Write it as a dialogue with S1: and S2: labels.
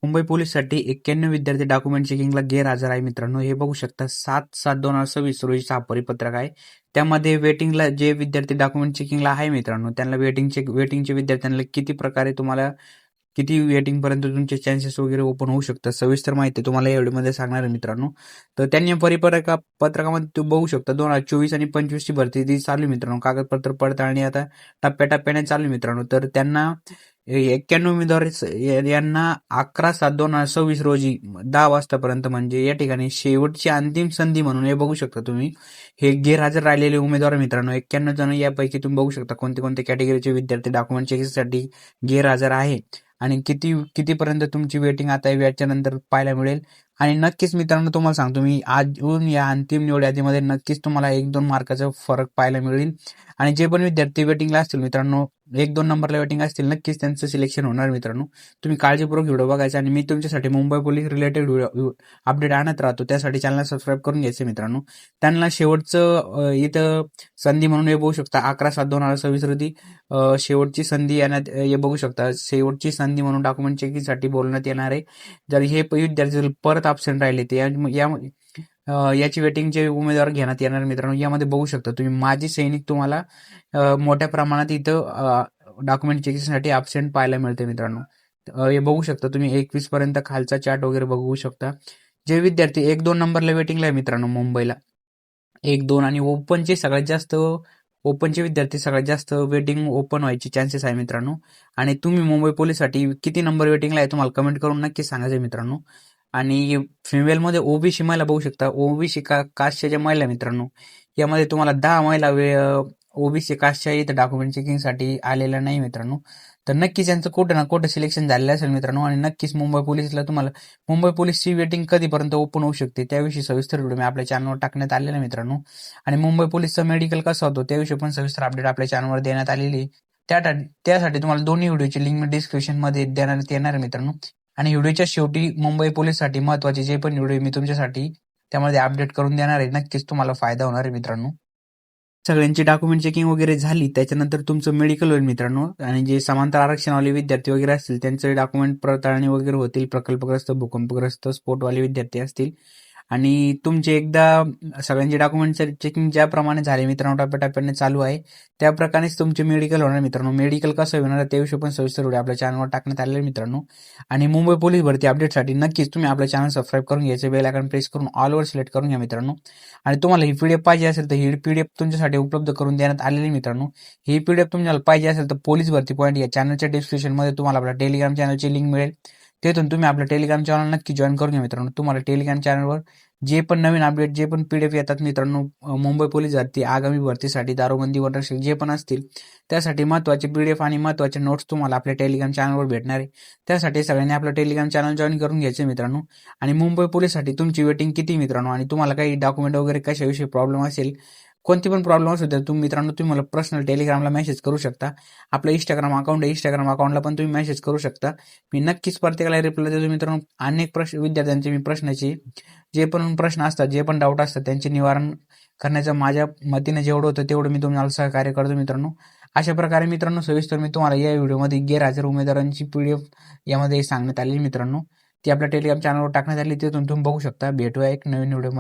S1: मुंबई पोलीससाठी 91 विद्यार्थी डॉक्युमेंट चेकिंगला गैरहजर आहे मित्रांनो. हे बघू शकता 7/7/2026 रोजीचा हा परिपत्रक आहे. त्यामध्ये वेटिंगला जे विद्यार्थी डॉक्युमेंट चेकिंगला आहे मित्रांनो, त्यांना वेटिंगचे विद्यार्थ्यांना किती प्रकारे तुम्हाला किती वेटिंग पर्यंत तुमचे चान्सेस वगैरे ओपन होऊ शकतात, सविस्तर माहिती तुम्हाला या व्हिडिओमध्ये सांगणार आहे मित्रांनो. तर त्यांनी पत्रकामध्ये तुम्ही बघू शकता 2024 आणि 25 ची भरती ती चालू आहे मित्रांनो. कागदपत्र पडताळणी आता टप्प्याटप्प्याने चालू आहे मित्रांनो. तर त्यांना 91 उमेदवार यांना 11/7/2026 रोजी 10 वाजतापर्यंत म्हणजे या ठिकाणी शेवटची अंतिम संधी म्हणून हे बघू शकता तुम्ही. हे गैरहजर राहिलेले उमेदवार मित्रांनो 91 जण. यापैकी तुम्ही बघू शकता कोणते कोणते कॅटेगरीचे विद्यार्थी डॉक्युमेंट चेकिंगसाठी गैरहजर आहे आणि कितीपर्यंत तुमची वेटिंग आता याच्यानंतर पाहायला मिळेल. आणि नक्कीच मित्रांनो तुम्हाला सांगतो मी, अजून या अंतिम निवड यादीमध्ये नक्कीच तुम्हाला 1-2 मार्काचा फरक पाहायला मिळेल. आणि जे पण विद्यार्थी वेटिंगला असतील मित्रांनो, 1-2 नंबरला वेटिंग असतील, नक्कीच त्यांचं सिलेक्शन होणार मित्रांनो. तुम्ही काळजीपूर्वक व्हिडिओ बघायचा आणि मी तुमच्यासाठी मुंबई पोलीस रिलेटेड अपडेट आणत राहतो. त्यासाठी चॅनल सबस्क्राईब करून घ्यायचं मित्रांनो. त्यांना शेवटचं इथं संधी म्हणून हे बघू शकता 11/7/2026 रोजी शेवटची संधी येण्यात हे बघू शकता. शेवटची संधी म्हणून डॉक्युमेंट चेकिंगसाठी बोलण्यात येणार आहे. जर हे विद्यार्थी परत अपसेंट राहिले ते याची वेटिंगचे उमेदवार घेण्यात येणार मित्रांनो. यामध्ये बघू शकता तुम्ही माजी सैनिक तुम्हाला मोठ्या प्रमाणात इथं डॉक्युमेंट चेकिंगसाठी अपसेंट पाहायला मिळते मित्रांनो. हे बघू शकता तुम्ही 21 पर्यंत खालचा चार्ट वगैरे बघू शकता. जे विद्यार्थी 1-2 नंबरला वेटिंगला आहे मित्रांनो मुंबईला 1-2 आणि ओपनचे विद्यार्थी सगळ्यात जास्त वेटिंग ओपन व्हायची चान्सेस आहे मित्रांनो. आणि तुम्ही मुंबई पोलीससाठी किती नंबर वेटिंगला आहे तुम्हाला कमेंट करून नक्की सांगायचं मित्रांनो. आणि फिमेलमध्ये ओबीसी महिला बघू शकता. ओबीसी कास्टच्या ज्या महिला मित्रांनो, यामध्ये तुम्हाला 10 महिला ओबीसी कास्टच्या इथं डॉक्युमेंट चेकिंगसाठी आलेल्या नाही मित्रांनो. तर नक्कीच यांचं कुठं ना कुठं सिलेक्शन झालेलं असेल मित्रांनो. आणि नक्कीच मुंबई पोलीसची वेटिंग कधीपर्यंत ओपन होऊ शकते त्याविषयी सविस्तर व्हिडिओ मी आपल्या चॅनलवर टाकण्यात आलेला आहे मित्रांनो. आणि मुंबई पोलीसचं मेडिकल कसं होतं त्याविषयी पण सविस्तर अपडेट आपल्या चॅनलवर देण्यात आलेली. त्यासाठी तुम्हाला दोन्ही व्हिडिओची लिंक मी डिस्क्रिप्शनमध्ये देण्यात येणार आहे मित्रांनो. आणि व्हिडिओच्या शेवटी मुंबई पोलीससाठी महत्त्वाचे जे पण व्हिडिओ मी तुमच्यासाठी त्यामध्ये अपडेट करून देणार आहे. नक्कीच तुम्हाला फायदा होणार आहे मित्रांनो. सगळ्यांची डॉक्युमेंट चेकिंग वगैरे झाली त्याच्यानंतर तुमचं मेडिकल होईल मित्रांनो. आणि जे समांतर आरक्षणवाले विद्यार्थी वगैरे असतील त्यांचे डॉक्युमेंट पडताळणी वगैरे होतील. प्रकल्पग्रस्त, भूकंपग्रस्त, स्फोटवाले विद्यार्थी असतील. आणि तुमचे एकदा सगळ्यांचे डॉक्युमेंट चेकिंग ज्याप्रमाणे झाले मित्रांनो टप्प्याटप्प्याने चालू आहे त्याप्रकारेच तुमचे मेडिकल होणार मित्रांनो. मेडिकल कसं होणार त्याविषयी पण सविस्तर व्हिडिओ आपल्या चॅनलवर टाकण्यात आलेले मित्रांनो. आणि मुंबई पोलीस भरती अपडेटसाठी नक्कीच तुम्ही आपलं चॅनल सबस्क्राईब करून घ्यायचं, बेल आयकॉन प्रेस करून ऑलवर सिलेक्ट करून घ्या मित्रांनो. आणि तुम्हाला ही पीडीएफ पाहिजे असेल तर ही पीडीएफ तुमच्यासाठी उपलब्ध करून देण्यात आलेली मित्रांनो. ही पीडीएफ तुम्हाला पाहिजे असेल तर पोलीस भरती पॉईंट या चॅनलच्या डिस्क्रिप्शनमध्ये तुम्हाला आपल्या टेलिग्राम चॅनलची लिंक मिळेल. तिथून तुम्ही आपल्या टेलिग्राम चॅनल नक्की जॉईन करून घ्या मित्रांनो. तुम्हाला टेलिग्राम चॅनलवर जे पण नवीन अपडेट, जे पण पीडीएफ येतात मित्रांनो मुंबई पोलीस भरती, आगामी भरतीसाठी, दारूबंदी, वनरक्षक जे पण असतील त्यासाठी महत्त्वाचे पीडीएफ आणि महत्त्वाचे नोट्स तुम्हाला आपल्या टेलिग्राम चॅनलवर भेटणार आहे. त्यासाठी सगळ्यांनी आपलं टेलिग्राम चॅनल जॉईन करून घ्यायचे मित्रांनो. आणि मुंबई पोलीससाठी तुमची वेटिंग किती मित्रांनो, आणि तुम्हाला काही डॉक्युमेंट वगैरे कशाविषयी प्रॉब्लेम असेल, कोणती पण प्रॉब्लेम असेल तर तुम्ही मला पर्सनल टेलिग्रामला मेसेज करू शकता. आपलं इंस्टाग्राम अकाउंट आहे, इंस्टाग्राम अकाउंटला पण तुम्ही मेसेज करू शकता. मी नक्कीच प्रत्येकाला रिप्लाय देतो मित्रांनो. अनेक विद्यार्थ्यांचे मी प्रश्नाचे जे पण प्रश्न असतात, जे पण डाऊट असतात त्यांचे निवारण करण्याचं माझ्या मतीने जेवढं होतं तेवढं मी तुम्हाला सहकार्य करतो मित्रांनो. अशा प्रकारे मित्रांनो सविस्तर मी तुम्हाला या व्हिडिओमध्ये गैरहजर उमेदवारांची पीडीएफ यामध्ये सांगण्यात आली मित्रांनो. ती आपल्या टेलिग्राम चॅनलवर टाकण्यात आली, तिथून तुम्ही बघू शकता. भेटूया एक नवीन व्हिडिओमध्ये.